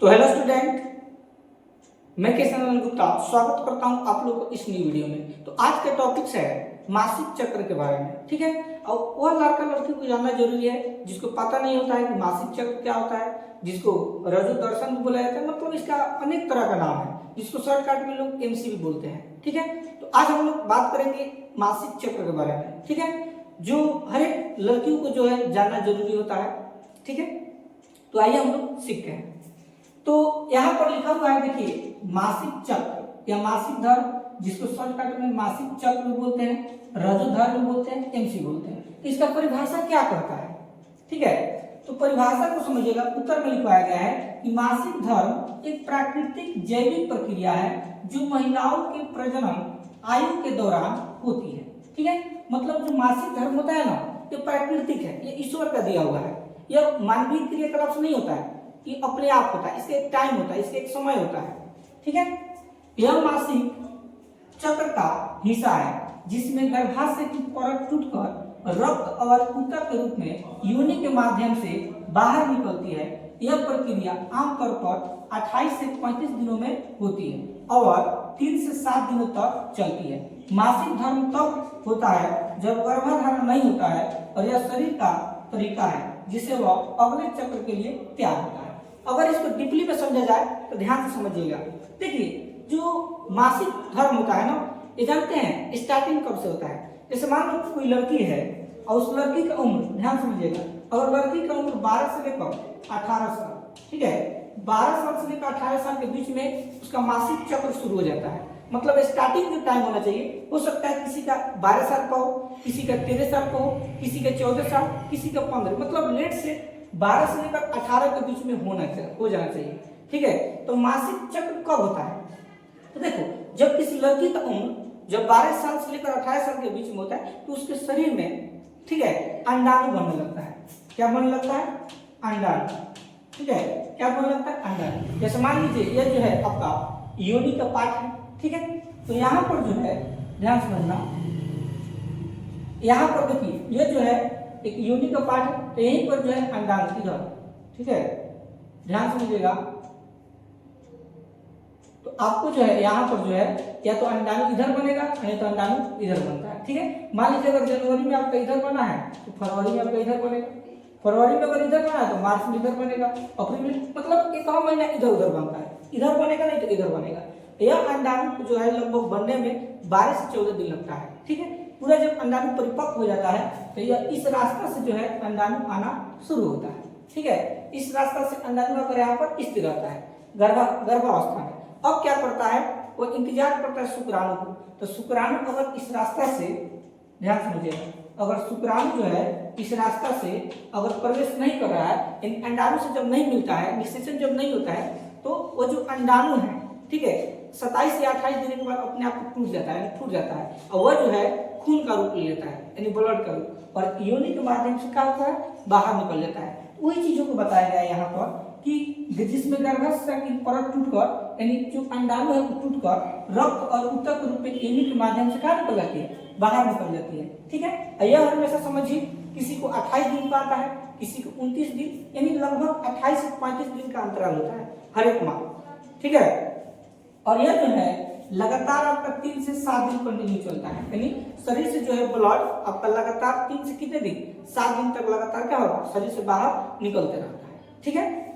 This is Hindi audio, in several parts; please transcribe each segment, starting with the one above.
तो हेलो स्टूडेंट, मैं केशव गुप्ता स्वागत करता हूं आप लोगों को इस न्यू वीडियो में। तो आज का टॉपिक है मासिक चक्र के बारे में, ठीक है। और वह लड़का लड़की को जानना जरूरी है जिसको पता नहीं होता है कि मासिक चक्र क्या होता है, जिसको रजो दर्शन भी बोला जाता है, मतलब इसका अनेक तरह का नाम है, जिसको शॉर्टकट में लोग एमसी भी बोलते हैं, ठीक है। तो आज हम लोग बात करेंगे मासिक चक्र के बारे में, ठीक है, जो हर एक लड़कियों को जो है जानना जरूरी होता है, ठीक है। तो आइए हम लोग सीखते हैं। तो यहाँ पर लिखा हुआ है, देखिए, मासिक चक्र या मासिक धर्म, जिसको शॉर्टकट में मासिक चक्र भी बोलते हैं, रजो धर्म भी बोलते हैं, एमसी बोलते हैं। तो इसका परिभाषा क्या करता है, ठीक है। तो परिभाषा को समझिएगा। उत्तर में लिखवाया गया है कि मासिक धर्म एक प्राकृतिक जैविक प्रक्रिया है जो महिलाओं के प्रजनन आयु के दौरान होती है, ठीक है। मतलब जो मासिक धर्म होता है ना, ये प्राकृतिक है, ये ईश्वर का दिया हुआ है, यह मानवीय क्रियाकलाप से नहीं होता है, ये अपने आप होता है, इसका एक टाइम होता है, इसका एक समय होता है, ठीक है। यह मासिक चक्र का हिस्सा है जिसमें गर्भाशय की परत टूटकर रक्त और ऊतक के रूप में योनि के माध्यम से बाहर निकलती है। यह प्रक्रिया आमतौर पर 28 से 35 दिनों में होती है और 3 से 7 दिनों तक चलती है। मासिक धर्म तब होता है जब गर्भधारण नहीं होता है और यह शरीर का तरीका है जिसे वह अगले चक्र के लिए तैयार होता है। अगर इसको डीपली में समझा जाए तो ध्यान से समझिएगा। देखिए, जो मासिक धर्म होता है ना, ये जानते हैं स्टार्टिंग कब से होता है। जैसे मान लो कोई लड़की है और उस लड़की का उम्र, ध्यान समझिएगा, अगर लड़की का उम्र 12 से लेकर 18 साल, ठीक है, 12 साल से लेकर 18 साल के बीच में उसका मासिक चक्र शुरू हो जाता है। मतलब स्टार्टिंग जो टाइम होना चाहिए, हो सकता है किसी का 12 साल का हो, किसी का 13 साल का हो, किसी का 14 साल, किसी का 15, मतलब लेट से 12 से लेकर 18 के बीच में हो जाना चाहिए, ठीक है। तो मासिक चक्र कब होता है? तो देखो, जब किसी लड़की का उम्र जब 12 साल से लेकर 18 साल के बीच में होता है तो उसके शरीर में, ठीक है, अंडाणु बनने लगता है। क्या बनने लगता है? अंडाणु, ठीक है। क्या बनने लगता है? अंडाणु। जैसे मान लीजिए ये जो है आपका योनि का पार्ट है, ठीक है। तो यहाँ पर जो है, ध्यान समझना, यहाँ पर देखिए ये जो है एक योनि का पार्ट है, तो यहीं पर जो है अंडाणु इधर, ठीक है, ध्यान समझिएगा। तो आपको जो है यहाँ पर जो है या तो अंडाणु इधर बनेगा नहीं तो अंडाणु इधर बनता है, ठीक है। मान लीजिए अगर जनवरी में आपका इधर बना है तो फरवरी में आपका इधर बनेगा, फरवरी में अगर इधर बना है तो मार्च में इधर बनेगा, अप्रैल में, मतलब एक और महीना इधर उधर बनता है, इधर बनेगा नहीं तो इधर बनेगा। यह अंडाणु जो है लगभग बनने में 12 से 14 दिन लगता है, ठीक है। पूरा जब अंडाणु परिपक्व हो जाता है तो यह इस रास्ता से जो है अंडाणु आना शुरू होता है, ठीक है। इस रास्ता से अंडाणु अगर यहाँ पर स्थिर रहता है गर्भावस्था में। अब क्या करता है, वो इंतजार करता है शुक्राणु को। तो शुक्राणु अगर इस रास्ता से, ध्यान समझिएगा, अगर शुक्राणु जो है इस रास्ता से अगर प्रवेश नहीं कर रहा है, अंडाणु से जब नहीं मिलता है, निषेचन जब नहीं होता है, तो वो जो अंडाणु है, ठीक है, 27 या 28 दिन के बाद अपने आप टूट जाता है, फूट जाता है, और वह जो है खून का रूप ले लेता है, यानी ब्लड का रूप, और योनि के माध्यम से क्या होता है, बाहर निकल जाता है। वही चीजों को बताया गया है यहाँ पर कि जिसमें गर्भाशय की परत टूटकर, यानी जो अंडाणु है वो टूटकर रक्त और ऊतक के रूप में योनि के माध्यम से क्या निकल जाती है, बाहर निकल जाती है, ठीक है। यह हमेशा समझिए, किसी को 28 दिन का आता है, किसी को 29 दिन, यानी लगभग 28 से 35 दिन का अंतराल होता है हर एक माह, ठीक है। और यह जो है लगातार आपका 3 से 7 दिन कंटिन्यू चलता है, यानी शरीर से जो है ब्लड आपका लगातार 3 से कितने दिन, 7 दिन तक लगातार क्या होगा, शरीर से बाहर निकलते रहता है, ठीक है।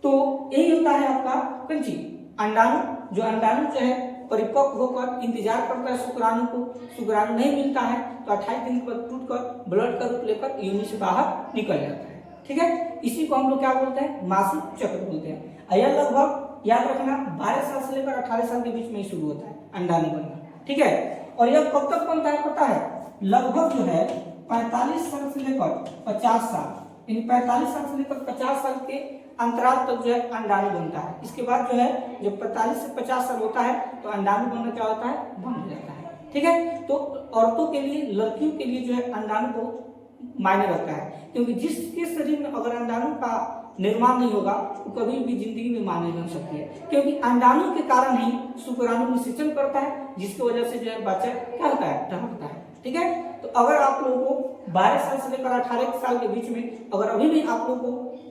तो यही होता है आपका कंची अंडाणु। जो अंडाणु जो है परिपक्व होकर इंतजार करता है शुक्राणु को, शुक्राणु नहीं मिलता है तो 28 दिन पर टूटकर ब्लड का रूप लेकर योनि से बाहर निकल जाता है, ठीक है। इसी को हम लोग क्या बोलते हैं, मासिक चक्र बोलते हैं। यह लगभग याद रखना 12 साल से लेकर 18 साल के बीच में ही शुरू होता है अंडाणु बनना, ठीक है। और यह कब तक बनता है पता है, लगभग जो है 45 साल से लेकर 50 साल, यानी 45 साल से लेकर 50 साल के अंतराल तक जो है अंडाणु बनता है। इसके बाद जो है जब 45 से 50 साल होता है तो अंडाणु बनना क्या होता है, बन जाता है, ठीक है। तो औरतों के लिए, लड़कियों के लिए जो है अंडाणु बहुत मायने रखता है, क्योंकि जिसके शरीर में अगर अंडाणु का निर्माण नहीं होगा तो कभी भी जिंदगी में मां नहीं बन सकती है, क्योंकि अंडाणु के कारण ही शुक्राणु निषेचन करता है, जिसकी वजह से जो है बच्चा क्या होता है, टपकता है, ठीक है। तो अगर आप लोगों को 12 साल से लेकर 18 साल के बीच में अगर अभी भी आप लोगों को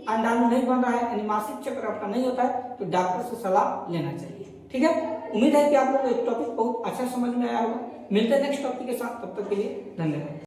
अंडाणु नहीं बन रहा है यानी मासिक चक्र आपका नहीं होता है तो डॉक्टर से सलाह लेना चाहिए। ठीक है, उम्मीद है कि आप लोगों को एक टॉपिक बहुत अच्छा समझ में आया होगा। मिलते हैं नेक्स्ट टॉपिक के साथ, तब तक के लिए धन्यवाद।